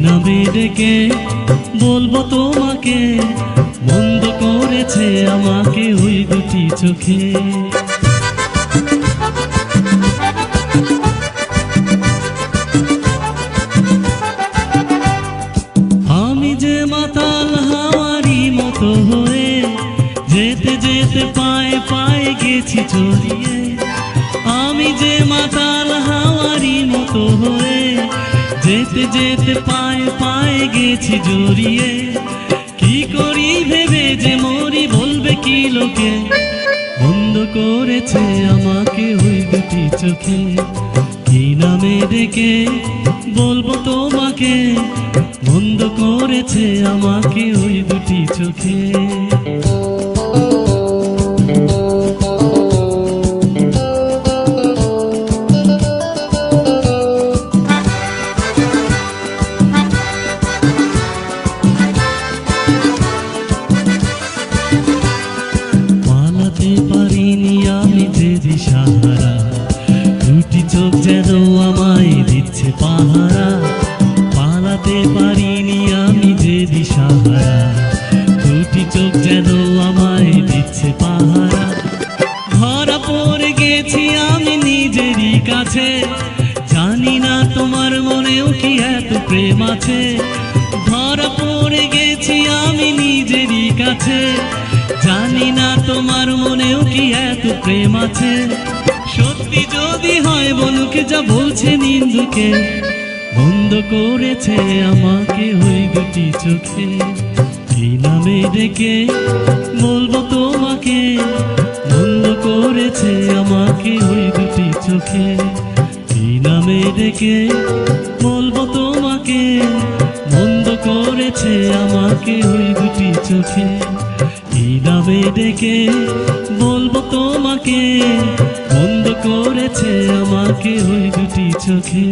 নামে ডেকে বলবো তোমাকে, বন্ধ করেছে আমাকে ওই দুটি চোখে। আমি যে মাতাল হাওয়ারি মতো হয়ে যেতে যেতে পায়ে পায়ে গেছি জড়িয়ে। আমি যে মাতাল হাওয়ারি মতো হয়ে যেতে যেতে পায়ে পায়ে গেছি জড়িয়ে। কি করি ভেবে যে মরি, বলবে কি লোকে, বন্ধ করেছে আমাকে ওই দুটি চোখে। কি নামে ডেকে বলবো তোমাকে, বন্ধ করেছে আমাকে ওই দুটি চোখে। পালাতে পারিনি আমি যে দিশাহারা, দুটি চোখ যেন আমায় দিচ্ছে পাহারা। পালাতে পারিনি আমি যে দিশাহারা, দুটি চোখ যেন আমায় দিচ্ছে পাহারা। ধরা পড়ে গেছি আমি নিজেরই কাছে, জানি না তোমার মনেও কি এত প্রেম আছে। ধরা পড়ে গেছি আমি নিজেরই কাছে, জানি না তোমার মনেও কি এত প্রেম আছে। সত্যি যদি হয় বলুক যা বলছে নিন্দুকে, বন্ধ করেছে আমাকে ওই দুটি চোখে। কি নামে ডেকে বলবো তোমাকে, বন্ধ করেছে আমাকে ওই দুটি চোখে। কি নামে ডেকে বলবো তোমাকে, বন্ধ করেছে আমাকে ওই দুটি চোখে। কি নামে ডেকে বলবো তোমাকে, বন্ধ করেছে আমাকে ওই দুটি চোখে।